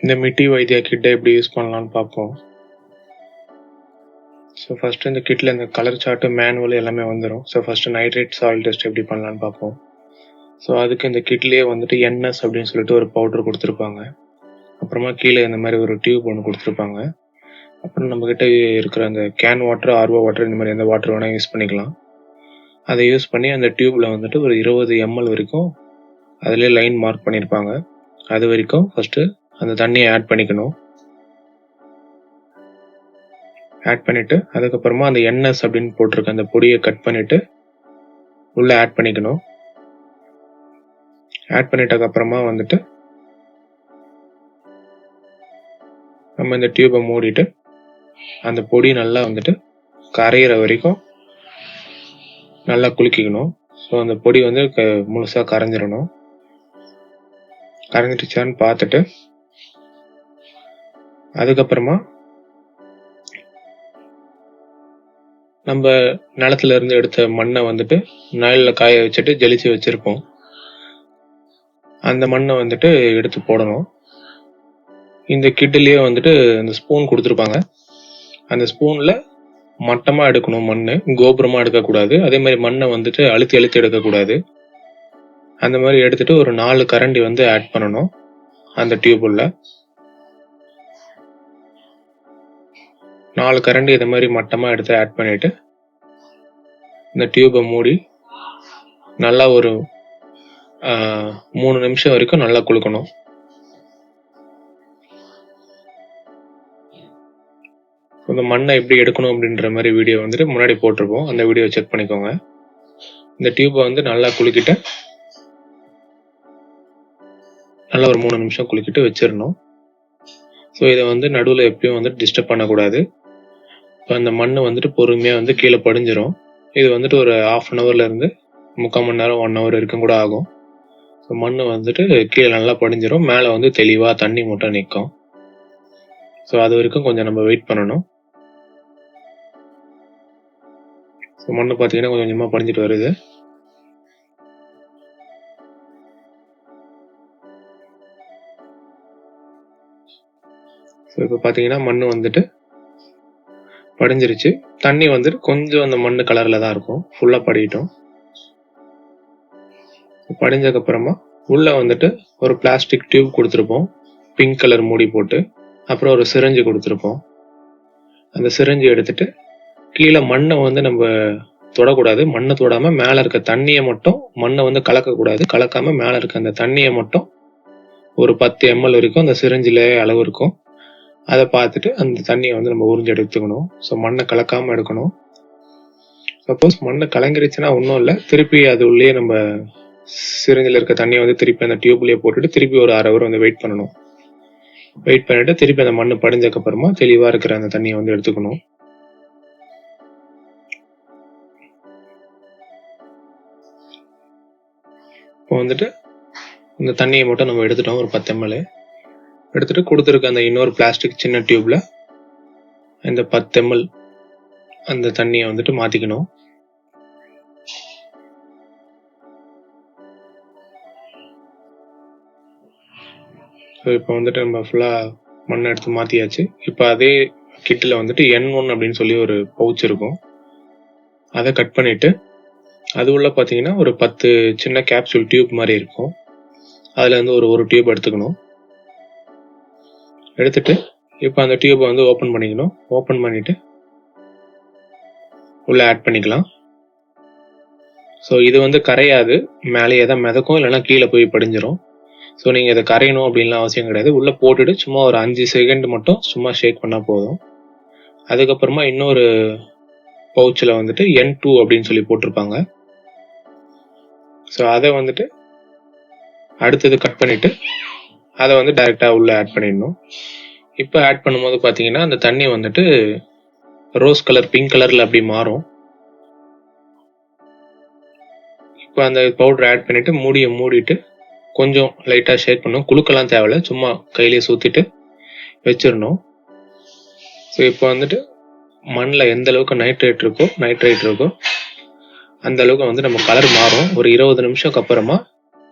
இந்த மிட்டி வைத்தியா கிட்டை எப்படி யூஸ் பண்ணலான்னு பார்ப்போம். ஸோ ஃபஸ்ட்டு இந்த கிட்டில் இந்த கலர் சார்ட்டு மேனுவல் எல்லாமே வந்துடும். So first nitrate soil test எப்படி பண்ணலான்னு பார்ப்போம். ஸோ அதுக்கு இந்த கிட்லேயே வந்துட்டு என்எஸ் அப்படின்னு சொல்லிட்டு ஒரு பவுடர் கொடுத்துருப்பாங்க. அப்புறமா கீழே இந்த மாதிரி ஒரு டியூப் ஒன்று கொடுத்துருப்பாங்க. அப்புறம் நம்மக்கிட்ட இருக்கிற அந்த கேன் வாட்டர், ஆர்ஓ வாட்டர், இந்த மாதிரி எந்த வாட்டர் வேணால் யூஸ் பண்ணிக்கலாம். அதை யூஸ் பண்ணி அந்த டியூப்பில் வந்துட்டு ஒரு 20 ml வரைக்கும் அதிலே லைன் மார்க் பண்ணியிருப்பாங்க. அது வரைக்கும் ஃபஸ்ட்டு அந்த தண்ணியை ஆட் பண்ணிக்கணும். ஆட் பண்ணிவிட்டு அதுக்கப்புறமா அந்த என்எஸ் அப்படின்னு போட்டிருக்க அந்த பொடியை கட் பண்ணிவிட்டு உள்ளே ஆட் பண்ணிக்கணும். ஆட் பண்ணிட்டதுக்கப்புறமா வந்துட்டு நம்ம இந்த டியூப்பை மூடிட்டு அந்த பொடி நல்லா வந்துட்டு கரையிற வரைக்கும் நல்லா குலுக்கிக்கணும். ஸோ அந்த பொடி வந்து முழுசாக கரைஞ்சிடணும். கரைஞ்சிடுச்சான்னு பார்த்துட்டு அதுக்கப்புறமா நம்ம நிலத்துல இருந்து எடுத்த மண்ணை வந்துட்டு நிழலில் காய வச்சுட்டு ஜலிச்சு வச்சிருப்போம். அந்த மண்ணை வந்துட்டு எடுத்து போடணும். இந்த கிட்டிலேயே வந்துட்டு அந்த ஸ்பூன் கொடுத்துருப்பாங்க. அந்த ஸ்பூனில் மட்டமாக எடுக்கணும், மண் கோபுரமாக எடுக்கக்கூடாது. அதே மாதிரி மண்ணை வந்துட்டு அழுத்தி அழுத்தி எடுக்கக்கூடாது. அந்த மாதிரி எடுத்துட்டு ஒரு 4 கரண்டி வந்து ஆட் பண்ணணும் அந்த டியூபுள்ள. 4 கரண்டி இதை மாதிரி மட்டமாக எடுத்து ஆட் பண்ணிட்டு இந்த டியூபை மூடி நல்லா ஒரு 3 நிமிஷம் வரைக்கும் நல்லா குலுக்கணும். இந்த மண்ணை எப்படி எடுக்கணும் அப்படின்ற மாதிரி வீடியோ வந்துட்டு முன்னாடி போட்டிருப்போம். அந்த வீடியோ செக் பண்ணிக்கோங்க. இந்த டியூப்பை வந்து நல்லா குலுக்கிட்டு நல்லா ஒரு 3 நிமிஷம் குலுக்கிட்டு வச்சிடணும். ஸோ இதை வந்து நடுவில் எப்பயும் வந்து டிஸ்டர்ப் பண்ணக்கூடாது. இப்போ அந்த மண் வந்துட்டு பொறுமையாக வந்து கீழே படிஞ்சிடும். இது வந்துட்டு ஒரு 1/2 hour இருந்து 3/4 மணி நேரம் 1 hour வரைக்கும் கூட ஆகும். ஸோ மண் வந்துட்டு கீழே நல்லா படிஞ்சிடும். மேலே வந்து தெளிவாக தண்ணி மட்டும் நிற்கும். ஸோ அது வரைக்கும் கொஞ்சம் நம்ம வெயிட் பண்ணணும். ஸோ மண் பார்த்தீங்கன்னா கொஞ்சம் கொஞ்சமாக படிஞ்சிட்டு வருது. ஸோ இப்போ பார்த்தீங்கன்னா மண் வந்துட்டு படிஞ்சிருச்சு. தண்ணி வந்துட்டு கொஞ்சம் அந்த மண் கலரில் தான் இருக்கும். ஃபுல்லாக படிக்கட்டும். படிஞ்சதுக்கப்புறமா உள்ளே வந்துட்டு ஒரு பிளாஸ்டிக் டியூப் கொடுத்துருப்போம், பிங்க் கலர் மூடி போட்டு. அப்புறம் ஒரு சிரஞ்சு கொடுத்துருப்போம். அந்த சிரஞ்சு எடுத்துட்டு கீழே மண்ணை வந்து நம்ம தொடக்கூடாது. மண்ணை தொடாமல் மேலே இருக்க தண்ணியை மட்டும், மண்ணை வந்து கலக்கக்கூடாது. கலக்காமல் மேலே இருக்க அந்த தண்ணியை மட்டும் ஒரு 10 ml வரைக்கும் அந்த சிரஞ்சில் அளவு இருக்கும். அதை பார்த்துட்டு அந்த தண்ணியை வந்து நம்ம உறிஞ்சு எடுத்துக்கணும். ஸோ மண்ணை கலக்காமல் எடுக்கணும். சப்போஸ் மண்ணை கலங்கிருச்சுன்னா ஒன்றும் இல்லை, திருப்பி அது உள்ளே நம்ம சிரஞ்சில் இருக்க தண்ணியை வந்து திருப்பி அந்த டியூப்லேயே போட்டுட்டு திருப்பி ஒரு 1/2 hour வந்து வெயிட் பண்ணணும். வெயிட் பண்ணிட்டு திருப்பி அந்த மண் படிஞ்சதுக்கப்புறமா தெளிவாக இருக்கிற அந்த தண்ணியை வந்து எடுத்துக்கணும். இப்போ வந்துட்டு இந்த தண்ணியை மட்டும் நம்ம எடுத்துட்டோம். ஒரு 10 ml எடுத்துட்டு கொடுத்துருக்க அந்த இன்னொரு பிளாஸ்டிக் சின்ன டியூப்ல இந்த 10 ml அந்த தண்ணியை வந்துட்டு மாத்திக்கணும். இப்போ வந்துட்டு நம்ம ஃபுல்லாக மண்ணை எடுத்து மாற்றியாச்சு. இப்போ அதே கிட்டில் வந்துட்டு N1 அப்படின்னு சொல்லி ஒரு பவுச் இருக்கும். அதை கட் பண்ணிவிட்டு அது உள்ள பார்த்தீங்கன்னா ஒரு 10 சின்ன கேப்சூல் டியூப் மாதிரி இருக்கும். அதில் வந்து ஒரு டியூப் எடுத்துக்கணும். எடுத்துட்டு இப்போ அந்த டியூப்பை வந்து ஓப்பன் பண்ணிக்கணும். ஓப்பன் பண்ணிவிட்டு உள்ளே ஆட் பண்ணிக்கலாம். ஸோ இது வந்து கரையாது, மேலேயே தான் மிதக்கும், இல்லைன்னா கீழே போய் படிஞ்சிடும். ஸோ நீங்கள் இதை கரையணும் அப்படின்லாம் அவசியம் கிடையாது. உள்ளே போட்டுட்டு சும்மா ஒரு 5 செகண்ட் மட்டும் சும்மா ஷேக் பண்ணால் போதும். அதுக்கப்புறமா இன்னொரு பவுச்சில் வந்துட்டு N2 அப்படின்னு சொல்லி போட்டிருப்பாங்க. ஸோ அதை வந்துட்டு அடுத்தது கட் பண்ணிவிட்டு அதை வந்து டைரெக்டாக உள்ளே ஆட் பண்ணிடணும். இப்போ ஆட் பண்ணும்போது பார்த்தீங்கன்னா அந்த தண்ணி வந்துட்டு ரோஸ் கலர், பிங்க் கலரில் அப்படி மாறும். இப்போ அந்த பவுடர் ஆட் பண்ணிவிட்டு மூடியை மூடிட்டு கொஞ்சம் லைட்டாக ஷேக் பண்ணணும். குலுக்கெல்லாம் தேவையில்ல, சும்மா கையிலேயே சுற்றிட்டு வச்சிடணும். ஸோ இப்போ வந்துட்டு மண்ணில் எந்த அளவுக்கு நைட்ரேட் இருக்கோ அந்த அளவுக்கு வந்து நம்ம கலர் மாறும். ஒரு 20 நிமிஷத்துக்கு அப்புறமா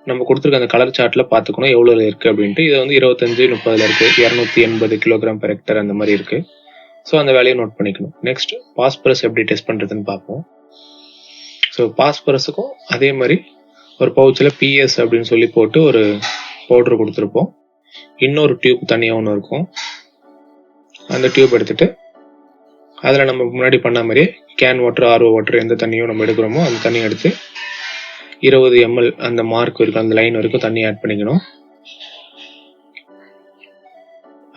நம்ம கொடுத்துருக்க அந்த கலர் சார்ட்ல பார்த்துக்கணும் எவ்வளோ இருக்கு அப்படின்ட்டு. இது வந்து 25-30 இருக்கு, 280 கிலோகிராம் பெர் ஹெக்டர் அந்த மாதிரி இருக்கு. ஸோ அந்த வேலையை நோட் பண்ணிக்கணும். நெக்ஸ்ட் பாஸ்பரஸ் எப்படி டெஸ்ட் பண்றதுன்னு பார்ப்போம். ஸோ பாஸ்பரஸுக்கும் அதே மாதிரி ஒரு பவுச்சில் பிஎஸ் அப்படின்னு சொல்லி போட்டு ஒரு பவுடர் கொடுத்துருப்போம். இன்னொரு டியூப் தனியாக ஒன்று இருக்கும். அந்த டியூப் எடுத்துட்டு அதில் நம்ம முன்னாடி பண்ண மாதிரியே கேன் வாட்டர், ஆர்ஓ வாட்டர் எந்த தண்ணியும் நம்ம எடுக்கிறோமோ அந்த தண்ணியை எடுத்து 20 ml அந்த மார்க் வரைக்கும், அந்த லைன் வரைக்கும் தண்ணி ஆட் பண்ணிக்கணும்.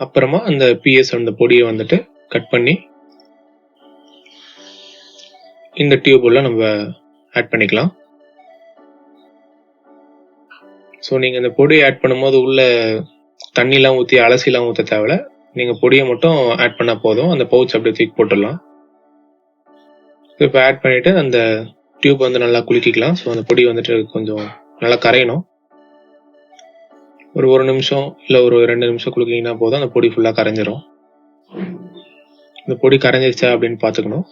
அப்புறமா அந்த பிஎஸ் அந்த பொடியை வந்துட்டு கட் பண்ணி இந்த டியூப் உள்ள நம்ம ஆட் பண்ணிக்கலாம். ஸோ நீங்கள் இந்த பொடியை ஆட் பண்ணும்போது உள்ள தண்ணிலாம் ஊற்றி அலசிலாம் ஊற்ற தேவையில்ல. நீங்கள் பொடியை மட்டும் ஆட் பண்ணால் போதும். அந்த பவுச் அப்படியே தூக்கி போட்டுடலாம். இப்போ ஆட் பண்ணிவிட்டு அந்த டியூப் வந்து நல்லா குலுக்கிக்கலாம். ஸோ அந்த பொடி வந்துட்டு கொஞ்சம் நல்லா கரையணும். ஒரு நிமிஷம் இல்லை ஒரு 2 நிமிஷம் குலுக்கிங்கன்னா போதும், அந்த பொடி ஃபுல்லாக கரைஞ்சிரும். இந்த பொடி கரைஞ்சிருச்சா அப்படின்னு பார்த்துக்கணும்.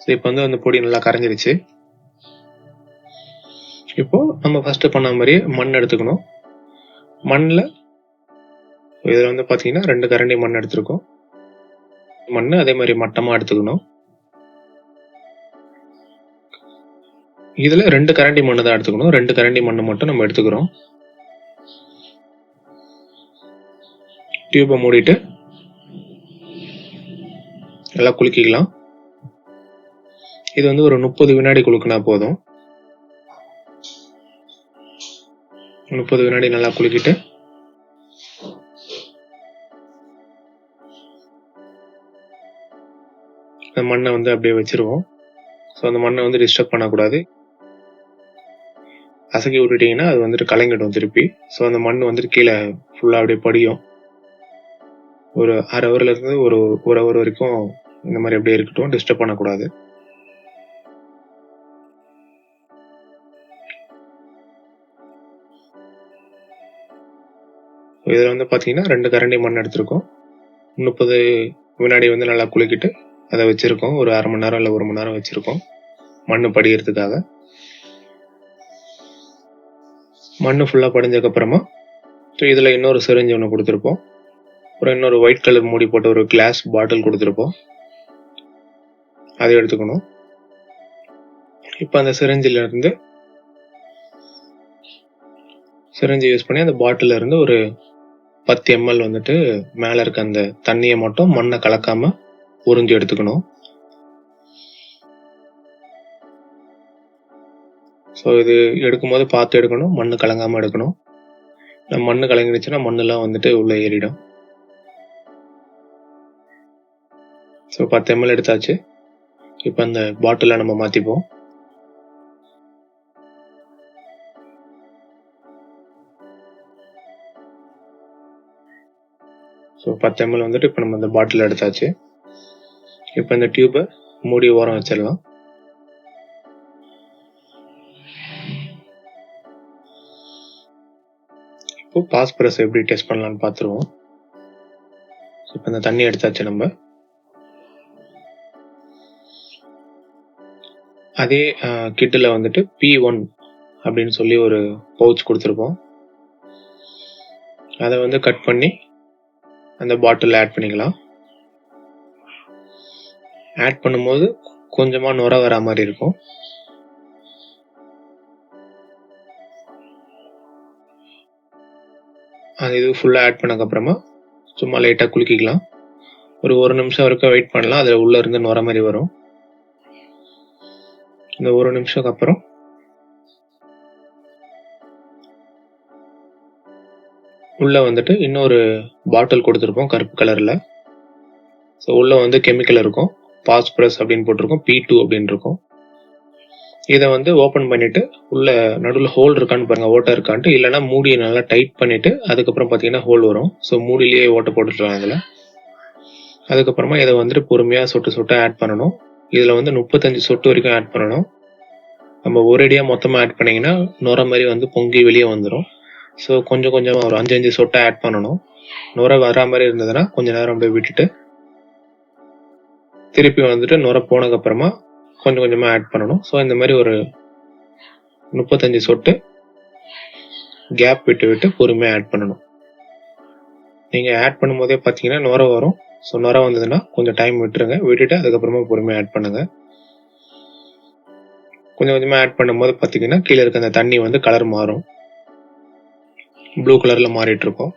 ஸோ இப்போ வந்து அந்த பொடி நல்லா கரைஞ்சிருச்சு. இப்போ நம்ம ஃபர்ஸ்ட் பண்ண மாதிரியே மண் எடுத்துக்கணும். மண்ணில் இதில் வந்து பார்த்தீங்கன்னா 2 கரண்டி மண் எடுத்துருக்கோம். மண் அதே மாதிரி மட்டமாக எடுத்துக்கணும். இதில் 2 கரண்டி மண் தான் எடுத்துக்கணும். 2 கரண்டி மண் மட்டும் நம்ம எடுத்துக்கிறோம். டியூபை மூடிட்டு எல்லாம் குலுக்கிக்கலாம். இது வந்து ஒரு 30 வினாடி குலுக்கினா போதும். 30 வினாடி நல்லா குலுக்கிட்டு அந்த மண்ணை வந்து அப்படியே வச்சிருவோம். ஸோ அந்த மண்ணை வந்து டிஸ்டர்ப் பண்ணக்கூடாது. அசக்கி விட்டுட்டீங்கன்னா அது வந்துட்டு கலங்கிடும் திருப்பி. ஸோ அந்த மண் வந்துட்டு கீழே ஃபுல்லாக அப்படியே படியும். ஒரு அரை ஹவர்ல இருந்து ஒரு ஹவர் வரைக்கும் இந்த மாதிரி அப்படியே இருக்கட்டும், டிஸ்டர்ப் பண்ணக்கூடாது. இதில் வந்து பார்த்தீங்கன்னா 2 கரண்டி மண் எடுத்திருக்கோம். 30 வினாடி வந்து நல்லா குலுக்கிட்டு அதை வச்சிருக்கோம். ஒரு அரை மணி நேரம் இல்லை 1 மணி நேரம் வச்சிருக்கோம் மண் படிக்கிறதுக்காக. மண் ஃபுல்லாக படிஞ்சதுக்கு அப்புறமா இதில் இன்னொரு சிரிஞ்சு ஒன்று கொடுத்துருப்போம். அப்புறம் இன்னொரு ஒயிட் கலர் மூடி போட்ட ஒரு கிளாஸ் பாட்டில் கொடுத்துருப்போம். அதை எடுத்துக்கணும். இப்போ அந்த சிரிஞ்சில இருந்து சிரிஞ்சு யூஸ் பண்ணி அந்த பாட்டில இருந்து ஒரு 10 ml வந்துட்டு மேலே இருக்க அந்த தண்ணியை மட்டும் மண்ணை கலக்காம உறிஞ்சி எடுத்துக்கணும். ஸோ இது எடுக்கும்போது பார்த்து எடுக்கணும், மண்ணு கலங்காமல் எடுக்கணும். மண்ணு கலங்கிடுச்சுன்னா மண்ணெல்லாம் வந்துட்டு உள்ளே ஏறிடும். ஸோ 10 ml எடுத்தாச்சு. இப்போ அந்த பாட்டிலை நம்ம மாற்றிப்போம். ஸோ 10 ml வந்துட்டு இப்போ நம்ம அந்த பாட்டில் எடுத்தாச்சு. இப்போ இந்த டியூப்பை மூடி ஓரம் வச்சிடலாம். இப்போ பாஸ்பரஸ் எப்படி டெஸ்ட் பண்ணலான்னு பார்த்துருவோம். இப்போ இந்த தண்ணி எடுத்தாச்சு. நம்ம அதே கிட்டில் வந்துட்டு P1 அப்படின்னு சொல்லி ஒரு பவுச் கொடுத்துருப்போம். அதை வந்து கட் பண்ணி அந்த பாட்டில் ஆட் பண்ணிக்கலாம். ஆட் பண்ணும்போது கொஞ்சமாக நுர வரா மாதிரி இருக்கும். அது இது ஃபுல்லாக ஆட் பண்ணக்கப்புறமா சும்மா லைட்டாக குலுக்கிக்கலாம். ஒரு நிமிஷம் வரைக்கும் வெயிட் பண்ணலாம். அதில் உள்ளே இருந்து நுர மாதிரி வரும். இந்த 1 நிமிஷத்துக்கு அப்புறம் உள்ளே வந்துட்டு இன்னொரு பாட்டில் கொடுத்துருப்போம் கருப்பு கலரில். ஸோ உள்ளே வந்து கெமிக்கல் இருக்கும். பாஸ்பரஸ் அப்படின்னு போட்டிருக்கோம், P2 அப்படின்னு இருக்கும். இதை வந்து ஓப்பன் பண்ணிட்டு உள்ள நடுவில் ஹோல் இருக்கான்னு பாருங்க, ஓட்டை இருக்கான்ட்டு. இல்லைன்னா மூடியை நல்லா டைட் பண்ணிட்டு அதுக்கப்புறம் பார்த்தீங்கன்னா ஹோல் வரும். ஸோ மூடியிலேயே ஓட்டை போட்டுக்கலாம் அதில். அதுக்கப்புறமா இதை வந்துட்டு பொறுமையாக சொட்டு ஆட் பண்ணணும். இதில் வந்து 35 சொட்டு வரைக்கும் ஆட் பண்ணணும். நம்ம ஒரேடியாக மொத்தமாக ஆட் பண்ணிங்கன்னா நுர மாதிரி வந்து பொங்கி வெளியே வந்துடும். ஸோ கொஞ்சம் கொஞ்சமாக ஒரு 5 சொட்டை ஆட் பண்ணணும். நுர வரா மாதிரி இருந்ததுன்னா கொஞ்சம் நேரம் அப்படியே விட்டுட்டு திருப்பி வந்துட்டு நுர போனதுக்கப்புறமா கொஞ்சம் கொஞ்சமாக ஆட் பண்ணணும். ஸோ இந்த மாதிரி ஒரு 35 சொட்டு கேப் விட்டு விட்டு பொறுமையாக ஆட் பண்ணணும். நீங்கள் ஆட் பண்ணும்போதே பார்த்தீங்கன்னா நுர வரும். ஸோ நுர வந்ததுன்னா கொஞ்சம் டைம் விட்டுருங்க, விட்டுட்டு அதுக்கப்புறமா பொறுமையாக ஆட் பண்ணுங்க. கொஞ்சம் கொஞ்சமாக ஆட் பண்ணும்போது பார்த்தீங்கன்னா கீழே இருக்க அந்த தண்ணி வந்து கலர் மாறும், ப்ளூ கலரில் மாறிட்டு இருக்கும்.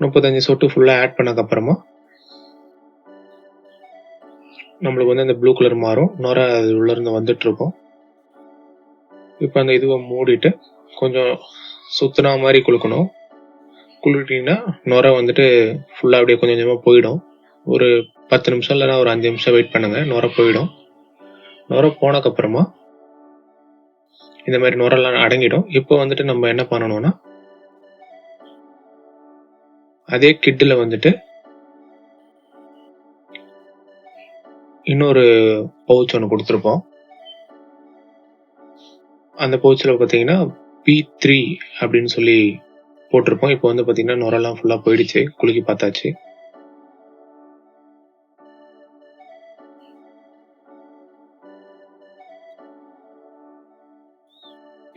35 சொட்டு ஃபுல்லாக ஆட் பண்ணக்கப்புறமா நம்மளுக்கு வந்து அந்த ப்ளூ கலர் மாறும், நுர அது உள்ளேருந்து வந்துட்டு இருக்கும். இப்போ அந்த இதுவை மூடிட்டு கொஞ்சம் சுத்தினா மாதிரி குளுக்கணும். குளிக்கிட்டீங்கன்னா நுர வந்துட்டு ஃபுல்லாக அப்படியே கொஞ்சம் கொஞ்சமாக போயிடும். ஒரு 10 நிமிஷம் இல்லைனா ஒரு 5 நிமிஷம் வெயிட் பண்ணுங்க, நுர போயிடும். நுர போனக்கப்புறமா இந்த மாதிரி நுரெல்லாம் அடங்கிடும். இப்போ வந்துட்டு நம்ம என்ன பண்ணணும்னா அதே கிட்டில் வந்துட்டு இன்னொரு பவுச் ஒன்று கொடுத்துருப்போம். அந்த பவுச்சில் பார்த்தீங்கன்னா P3 அப்படின்னு சொல்லி போட்டிருப்போம். இப்போ வந்து பார்த்தீங்கன்னா நுரெல்லாம் ஃபுல்லாக போயிடுச்சு, குலுக்கி பார்த்தாச்சு.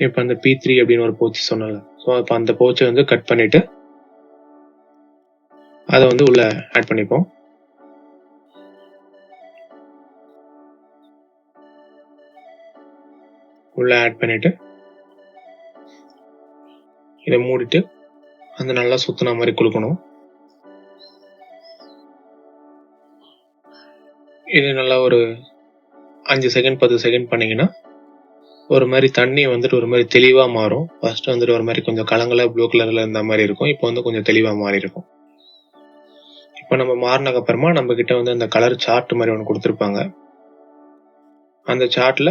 இப்போ அந்த P3 அப்படின்னு ஒரு பவுச் சொன்னால, ஸோ இப்போ அந்த பவுச்சை வந்து கட் பண்ணிட்டு அதை வந்து உள்ள ஆட் பண்ணிப்போம். உள்ள ஆட் பண்ணிட்டு இதை மூடிட்டு அந்த நல்லா சுத்தின மாதிரி குளுக்கணும். இது நல்லா ஒரு 5 செகண்ட் 10 செகண்ட் பண்ணீங்கன்னா ஒரு மாதிரி தண்ணி வந்துட்டு ஒரு மாதிரி தெளிவாக மாறும். ஃபர்ஸ்ட் வந்துட்டு ஒரு மாதிரி கொஞ்சம் கலங்களாக ப்ளூ கலரில் இருந்த மாதிரி இருக்கும், இப்போ வந்து கொஞ்சம் தெளிவாக மாறி இருக்கும். இப்போ நம்ம மாறினதுக்கு அப்புறமா நம்ம கிட்ட வந்து அந்த கலர் சார்ட் மாதிரி ஒன்று கொடுத்துருப்பாங்க. அந்த சார்ட்ல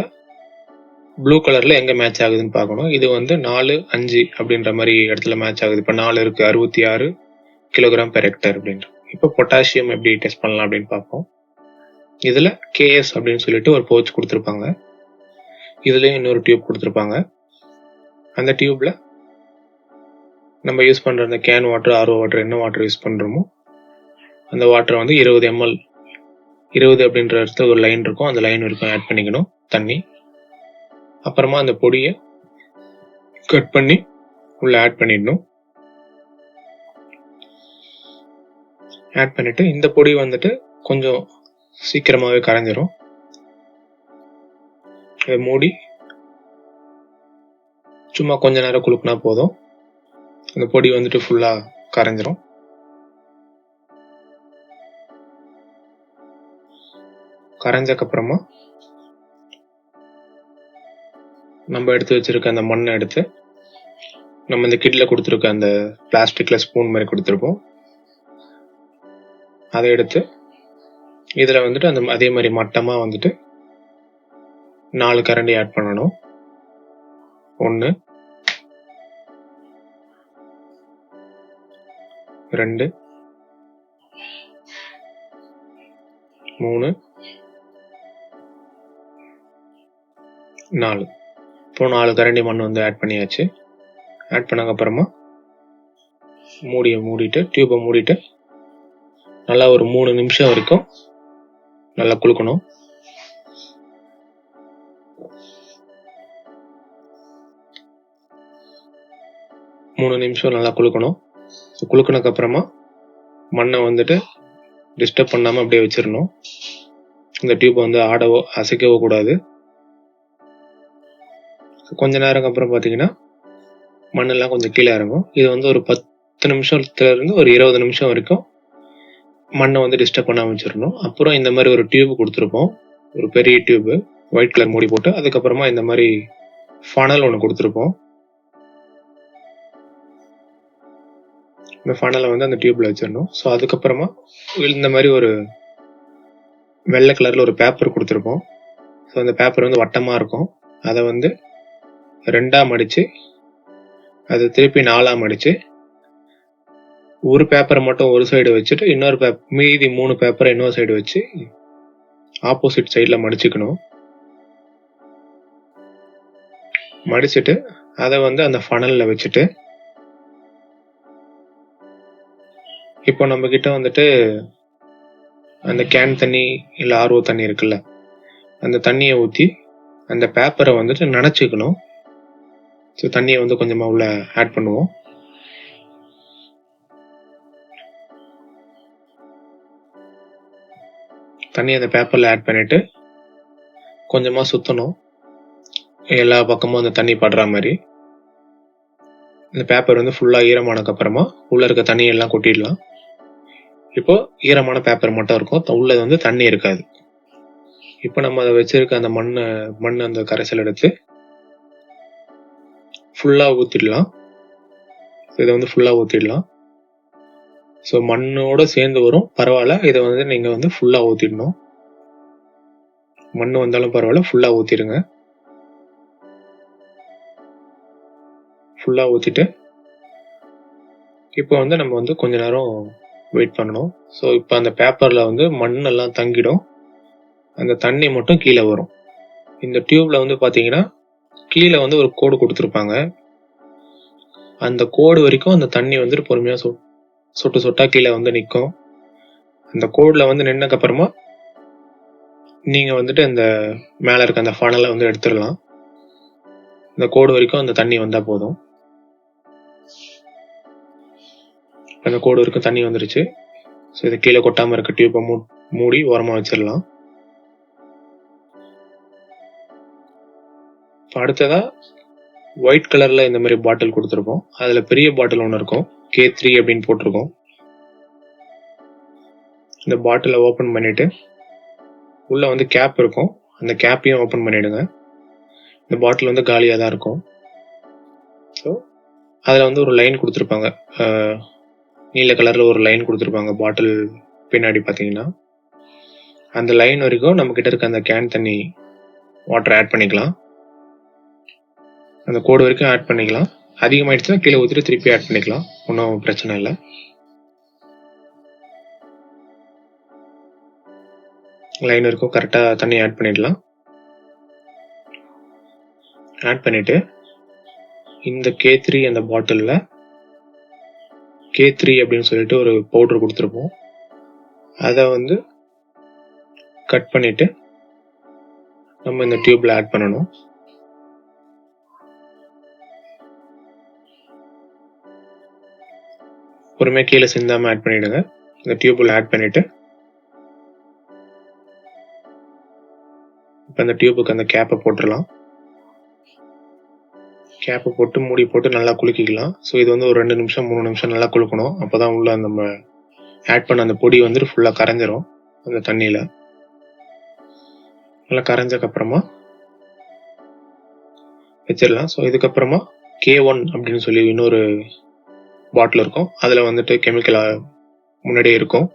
ப்ளூ கலர்ல எங்க மேட்ச் ஆகுதுன்னு பார்க்கணும். இது வந்து 4, 5 அப்படின்ற மாதிரி இடத்துல மேட்ச் ஆகுது. இப்போ 4 இருக்கு, 66 கிலோகிராம் பெர் ஹெக்டேர் அப்படின்ற. இப்போ பொட்டாசியம் எப்படி டெஸ்ட் பண்ணலாம் அப்படின்னு பார்ப்போம். இதுல KS அப்படின்னு சொல்லிட்டு ஒரு பவுச் கொடுத்துருப்பாங்க. இதுலயும் இன்னொரு டியூப் கொடுத்துருப்பாங்க. அந்த டியூப்ல நம்ம யூஸ் பண்ற அந்த கேன் வாட்டர், RO வாட்டர், என்ன வாட்டர் யூஸ் பண்றோமோ அந்த வாட்டரை வந்து 20 ml, 20 அப்படின்ற இடத்துல ஒரு லைன் இருக்கும், அந்த லைன் வரைக்கும் ஆட் பண்ணிக்கணும் தண்ணி. அப்புறமா அந்த பொடியை கட் பண்ணி உள்ள ஆட் பண்ணிடணும். ஆட் பண்ணிட்டு இந்த பொடி வந்துட்டு கொஞ்சம் சீக்கிரமாவே கரைஞ்சிரும். இதை மூடி சும்மா கொஞ்ச நேரம் குளுக்குனா போதும், அந்த பொடி வந்துட்டு ஃபுல்லா கரைஞ்சிரும். கரைஞ்சக்கு அப்புறமா நம்ம எடுத்து வச்சிருக்க அந்த மண்ணை எடுத்து நம்ம இந்த கிட்ல கொடுத்துருக்க அந்த பிளாஸ்டிக்ல ஸ்பூன் மாதிரி கொடுத்துருப்போம், அதை எடுத்து இதுல வந்துட்டு அந்த அதே மாதிரி மட்டமா வந்துட்டு 4 கரண்டி ஆட் பண்ணணும். 1, 2, 3, 4. இப்போ 4 கரண்டி மண் வந்து ஆட் பண்ணியாச்சு. ஆட் பண்ணதுக்கு அப்புறமா மூடிட்டு டியூபை மூடிட்டு நல்லா ஒரு 3 நிமிஷம் வரைக்கும் நல்லா குளுக்கணும். நல்லா குளுக்கணும். குளுக்கினதுக்கு அப்புறமா மண்ணை வந்துட்டு டிஸ்டர்ப் பண்ணாம அப்படியே வச்சிடணும். இந்த டியூப் வந்து ஆடவோ அசைக்கவோ கூடாது. கொஞ்ச நேரம் அப்புறம் பார்த்தீங்கன்னா மண்ணெல்லாம் கொஞ்சம் கீழே இறங்கும். இது வந்து ஒரு 10 நிமிஷத்துல இருந்து ஒரு 20 நிமிஷம் வரைக்கும் மண்ணை வந்து டிஸ்டர்ப் பண்ணாம வச்சிடணும். அப்புறம் இந்த மாதிரி ஒரு டியூப் கொடுத்துருப்போம், ஒரு பெரிய டியூப், ஒயிட் கலர் மூடி போட்டு. அதுக்கப்புறமா இந்த மாதிரி ஃபனல் ஒன்று கொடுத்துருப்போம். இந்த ஃபனலை வந்து அந்த டியூப்ல வச்சிடணும். ஸோ அதுக்கப்புறமா இந்த மாதிரி ஒரு வெள்ளை கலர்ல ஒரு பேப்பர் கொடுத்துருப்போம். ஸோ அந்த பேப்பர் வந்து வட்டமா இருக்கும். அதை வந்து 2ஆ மடிச்சு அதை திருப்பி 4ஆ மடிச்சு ஒரு பேப்பரை மட்டும் ஒரு சைடு வச்சுட்டு இன்னொரு மீதி 3 பேப்பரை இன்னொரு சைடு வச்சு ஆப்போசிட் சைட்ல மடிச்சுக்கணும். மடிச்சுட்டு அதை வந்து அந்த ஃபனல்ல வச்சுட்டு இப்போ நம்ம கிட்ட வந்துட்டு அந்த கேன் தண்ணி இல்லை RO தண்ணி இருக்குல்ல, அந்த தண்ணியை ஊற்றி அந்த பேப்பரை வந்துட்டு நனைச்சிக்கணும். ஸோ தண்ணியை வந்து கொஞ்சமாக உள்ள ஆட் பண்ணுவோம். தண்ணி அந்த பேப்பரில் ஆட் பண்ணிவிட்டு கொஞ்சமாக சுற்றணும், எல்லா பக்கமும் அந்த தண்ணி படுற மாதிரி. இந்த பேப்பர் வந்து ஃபுல்லாக ஈரமானதுக்கப்புறமா உள்ளே இருக்க தண்ணியெல்லாம் கொட்டிடலாம். இப்போ ஈரமான பேப்பர் மட்டும் இருக்கும், உள்ளே வந்து தண்ணி இருக்காது. இப்போ நம்ம அதை வச்சிருக்க அந்த மண் அந்த கரைசல் எடுத்து ஃபுல்லாக ஊற்றிடலாம். இதை வந்து ஃபுல்லாக ஊற்றிடலாம். ஸோ மண்ணோட சேர்ந்து வரும், பரவாயில்ல. இதை வந்து நீங்கள் வந்து ஃபுல்லாக ஊற்றிடணும். மண் வந்தாலும் பரவாயில்ல, ஃபுல்லாக ஊற்றிடுங்க. ஃபுல்லாக ஊற்றிட்டு இப்போ வந்து நம்ம வந்து கொஞ்ச நேரம் வெயிட் பண்ணணும். ஸோ இப்போ அந்த பேப்பரில் வந்து மண்ணெல்லாம் தங்கிடும், அந்த தண்ணி மட்டும் கீழே வரும். இந்த டியூப்பில் வந்து பார்த்தீங்கன்னா கீழே வந்து ஒரு கோடு கொடுத்துருப்பாங்க. அந்த கோடு வரைக்கும் அந்த தண்ணி வந்துட்டு பொறுமையாக சொட்டு சொட்டா கீழே வந்து நிற்கும். அந்த கோடில் வந்து நின்னதுக்கப்புறமா நீங்கள் வந்துட்டு அந்த மேலே இருக்க அந்த ஃபனலை வந்து எடுத்துடலாம். இந்த கோடு வரைக்கும் அந்த தண்ணி வந்தால் போதும். அந்த கோடு வரைக்கும் தண்ணி வந்துருச்சு. ஸோ இதை கீழே கொட்டாமல் இருக்க டியூப்பை மூடி ஓரமாக வச்சிடலாம். இப்போ அடுத்ததாக ஒயிட் கலரில் இந்த மாதிரி பாட்டில் கொடுத்துருக்கோம். அதில் பெரிய பாட்டில் ஒன்று இருக்கும், K3 அப்படின்னு போட்டிருக்கோம். இந்த பாட்டிலை ஓப்பன் பண்ணிவிட்டு உள்ளே வந்து கேப் இருக்கும், அந்த கேப்பையும் ஓப்பன் பண்ணிவிடுங்க. இந்த பாட்டில் வந்து காலியாக தான் இருக்கும். ஸோ அதில் வந்து ஒரு லைன் கொடுத்துருப்பாங்க, நீல கலரில் ஒரு லைன் கொடுத்துருப்பாங்க பாட்டில் பின்னாடி பார்த்தீங்கன்னா. அந்த லைன் வரைக்கும் நம்மக்கிட்ட இருக்க அந்த கேன் தண்ணி வாட்டர் ஆட் பண்ணிக்கலாம். அந்த கோடு வரைக்கும் ஆட் பண்ணிக்கலாம். அதிகமாகிடுச்சுன்னா கீழே ஊற்றிட்டு திருப்பி ஆட் பண்ணிக்கலாம், ஒன்றும் பிரச்சனை இல்லை. லைன் வரைக்கும் கரெக்டாக தண்ணி ஆட் பண்ணிடலாம். ஆட் பண்ணிவிட்டு இந்த K3 அந்த பாட்டிலில் K3 அப்படின்னு சொல்லிட்டு ஒரு பவுடர் கொடுத்துருப்போம். அதை வந்து கட் பண்ணிவிட்டு நம்ம இந்த டியூப்பில் ஆட் பண்ணணும். பொறுமையாக கீழே சிந்தாமல் ஆட் பண்ணிவிடுங்க. இந்த டியூப்பில் ஆட் பண்ணிவிட்டு இப்போ அந்த டியூப்புக்கு அந்த கேப்பை போட்டுடலாம். கேப்பை போட்டு மூடி போட்டு நல்லா குலுக்கிக்கலாம். ஸோ இது வந்து ஒரு 2 நிமிஷம் 3 நிமிஷம் நல்லா குலுக்கணும். அப்போ தான் உள்ள நம்ம ஆட் பண்ண அந்த பொடி வந்துட்டு ஃபுல்லாக கரைஞ்சிரும் அந்த தண்ணியில். நல்லா கரைஞ்சக்கப்புறமா வச்சிடலாம். ஸோ இதுக்கப்புறமா K1 அப்படின்னு சொல்லி இன்னொரு பாட்டில் இருக்கும், அதில் வந்துட்டு கெமிக்கல் முன்னாடியே இருக்கும்.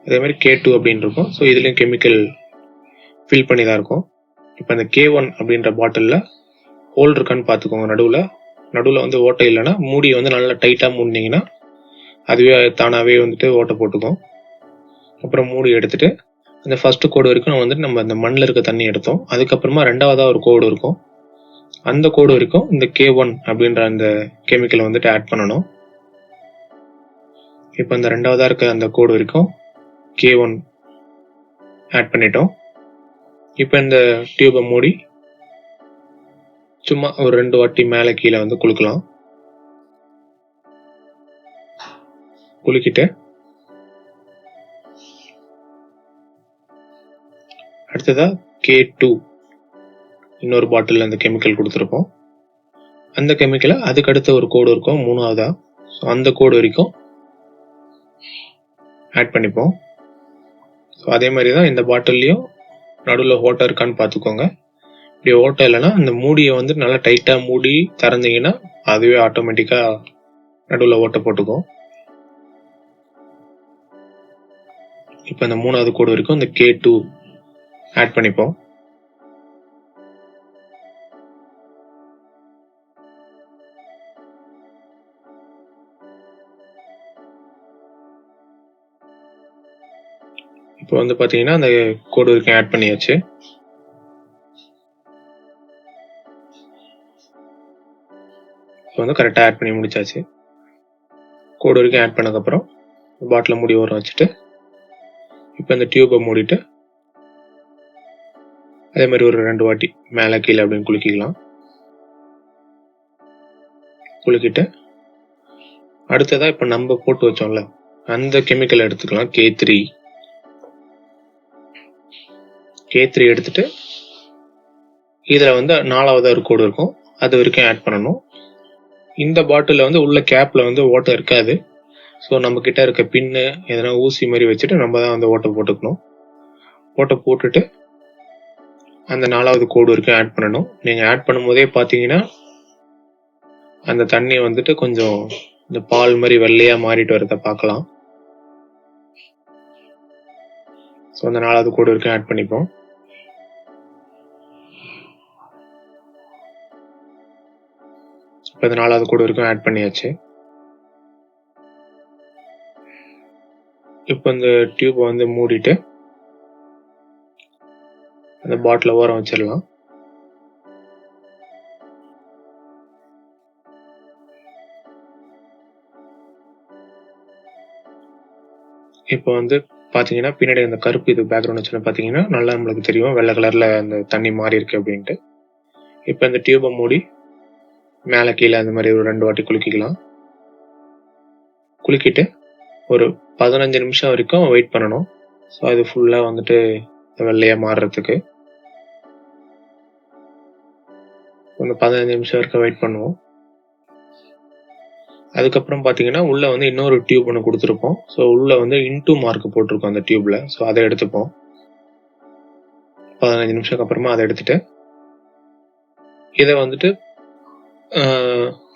அதே மாதிரி K2 அப்படின்னு இருக்கும். ஸோ இதுலேயும் கெமிக்கல் ஃபில் பண்ணி தான் இருக்கும். இப்போ அந்த K1 அப்படின்ற பாட்டிலில் ஹோல் இருக்கான்னு பார்த்துக்கோங்க. நடுவில் வந்து ஓட்டை இல்லைன்னா மூடியை வந்து நல்லா டைட்டாக மூடினீங்கன்னா அதுவே தானாகவே வந்துட்டு ஓட்டை போட்டுக்கும். அப்புறம் மூடி எடுத்துட்டு அந்த ஃபர்ஸ்ட் கோடு வரைக்கும் வந்துட்டு நம்ம அந்த மண்ணில் இருக்க தண்ணி எடுத்தோம். அதுக்கப்புறமா ரெண்டாவதாக ஒரு கோடு இருக்கும், அந்த கோடு வரைக்கும் இந்த K1 அப்படின்ற அந்த கெமிக்கலை வந்துட்டு ஆட் பண்ணணும். இப்போ இந்த ரெண்டாவதாக இருக்க அந்த கோடு வரைக்கும் K1 ஆட் பண்ணிட்டோம். இப்போ இந்த டியூபை மூடி சும்மா ஒரு 2 வாட்டி மேலே கீழே வந்து குலுக்கலாம். குலுக்கிட்டு அடுத்ததா K2 இன்னொரு பாட்டில் அந்த கெமிக்கல் கொடுத்துருப்போம். அந்த கெமிக்கலை அதுக்கு அடுத்த ஒரு கோடு இருக்கும், மூணாவதா. ஸோ அந்த கோடு வரைக்கும் ஆட் பண்ணிப்போம். ஸோ அதே மாதிரி தான் இந்த பாட்டில்லையும் நடுவில் ஓட்டை இருக்கான்னு பார்த்துக்கோங்க. இப்படி ஓட்டை இல்லைன்னா அந்த மூடியை வந்து நல்லா டைட்டாக மூடி திறந்தீங்கன்னா அதுவே ஆட்டோமேட்டிக்காக நடுவில் ஓட்டை போட்டுக்கும். இப்போ இந்த மூணாவது கோடு வரைக்கும் இந்த K2 ஆட் பண்ணிப்போம். இப்போ வந்து பார்த்தீங்கன்னா அந்த கோடு வரைக்கும் ஆட் பண்ணியாச்சு. இப்போ வந்து கரெக்டாக ஆட் பண்ணி முடிச்சாச்சு. கோடு வரைக்கும் ஆட் பண்ணதுக்கப்புறம் பாட்டிலை மூடி ஓரம் வச்சுட்டு இப்போ இந்த டியூப்பை மூடிட்டு அதே மாதிரி ஒரு 2 வாட்டி மேலே கீழே அப்படின்னு குலுக்கிக்கலாம். குலுக்கிட்டு அடுத்ததா இப்போ நம்ம போட்டு வச்சோம்ல அந்த கெமிக்கல் எடுத்துக்கலாம். K3 எடுத்துட்டு இதில் வந்து 4வது ஒரு கோடு இருக்கும், அது வரைக்கும் ஆட் பண்ணணும். இந்த பாட்டிலில் வந்து உள்ள கேப்பில் வந்து ஓட்டை இருக்காது. ஸோ நம்மக்கிட்ட இருக்க பின்னு எதனா ஊசி மாதிரி வச்சுட்டு நம்ம தான் வந்து ஓட்டை போட்டுக்கணும். ஓட்டை போட்டுட்டு அந்த 4வது கோடு வரைக்கும் ஆட் பண்ணணும். நீங்கள் ஆட் பண்ணும்போதே பார்த்தீங்கன்னா அந்த தண்ணி வந்துட்டு கொஞ்சம் இந்த பால் மாதிரி வெள்ளையாக மாறிட்டு வரதை பார்க்கலாம். ஸோ அந்த 4வது கோடு வரைக்கும் ஆட் பண்ணிப்போம். இப்போ இந்த 4வது கோடு வரைக்கும் ஆட் பண்ணியாச்சு. இப்போ இந்த டியூப்பை வந்து மூடிட்டு அந்த பாட்டிலை ஓரம் வச்சிடலாம். இப்போ வந்து பார்த்தீங்கன்னா பின்னாடி அந்த கருப்பு இது பேக்ரவுண்ட் வச்சுன்னு பார்த்தீங்கன்னா நல்லா நம்மளுக்கு தெரியும் வெள்ளை கலரில் அந்த தண்ணி மாறி இருக்கு அப்படின்ட்டு. இப்போ இந்த டியூப்பை மூடி மேலே கீழே அந்த மாதிரி ஒரு 2 வாட்டி குலுக்கிக்கலாம். குலுக்கிட்டு ஒரு 15 நிமிஷம் வரைக்கும் வெயிட் பண்ணணும். ஸோ அது ஃபுல்லாக வந்துட்டு வெள்ளையாக மாறுறதுக்கு அந்த 15 நிமிஷம் வரைக்கும் வெயிட் பண்ணுவோம். அதுக்கப்புறம் பார்த்தீங்கன்னா உள்ளே வந்து இன்னொரு டியூப் ஒன்று கொடுத்துருப்போம். ஸோ உள்ளே வந்து இன்டூ மார்க் போட்டிருக்கோம் அந்த டியூப்பில். ஸோ அதை எடுத்துப்போம். 15 நிமிஷத்துக்கு அப்புறமா அதை எடுத்துட்டு இதை வந்துட்டு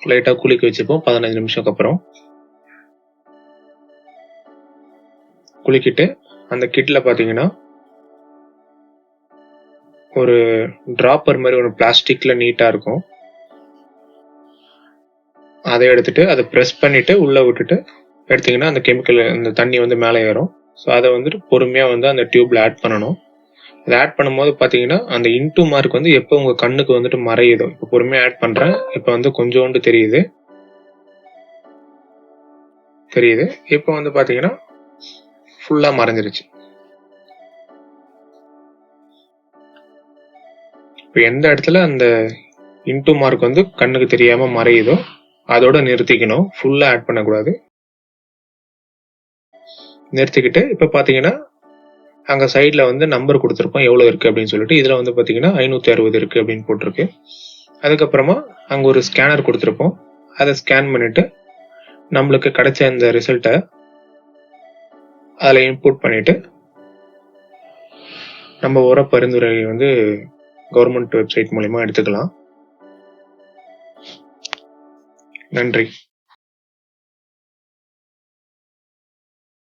லைட்டாக குளிக்க வச்சுப்போம். 15 நிமிஷத்துக்கு அப்புறம் குளிக்கிட்டு அந்த கிட்டில் பார்த்தீங்கன்னா ஒரு டிராப்பர் மாதிரி ஒரு பிளாஸ்டிக்கில் நீட்டாக இருக்கும். அதை எடுத்துட்டு அதை ப்ரெஸ் பண்ணிட்டு உள்ளே விட்டுட்டு எடுத்தீங்கன்னா அந்த கெமிக்கல் அந்த தண்ணி வந்து மேலே ஏறும். ஸோ அதை வந்துட்டு பொறுமையாக வந்து அந்த டியூப்ல ஆட் பண்ணணும். அதை ஆட் பண்ணும்போது பார்த்தீங்கன்னா அந்த இன்டூ மார்க் வந்து எப்போ உங்கள் கண்ணுக்கு வந்துட்டு மறையுதோ, இப்போ பொறுமையாக ஆட் பண்ணுறேன், இப்போ வந்து கொஞ்சோண்டு தெரியுது. இப்போ வந்து பார்த்தீங்கன்னா ஃபுல்லாக மறைஞ்சிருச்சு. இப்போ எந்த இடத்துல அந்த இன்டூ மார்க் வந்து கண்ணுக்கு தெரியாமல் மறையுதோ அதோட நிறுத்திக்கணும். ஃபுல்லாக ஆட் பண்ணக்கூடாது. நிறுத்திக்கிட்டு இப்போ பார்த்தீங்கன்னா அங்கே சைடில் வந்து நம்பர் கொடுத்துருப்போம் எவ்வளோ இருக்குது அப்படின்னு சொல்லிட்டு. இதில் வந்து பார்த்தீங்கன்னா 560 இருக்குது அப்படின்னு போட்டிருக்கு. அதுக்கப்புறமா அங்கே ஒரு ஸ்கேனர் கொடுத்துருப்போம். அதை ஸ்கேன் பண்ணிவிட்டு நம்மளுக்கு கிடைச்ச அந்த ரிசல்ட்டை அதில் இன்புட் பண்ணிவிட்டு நம்ம உர பரிந்துரை வந்து கவர்மெண்ட் வெப்சைட் மூலமா எடுத்துக்கலாம். நன்றி.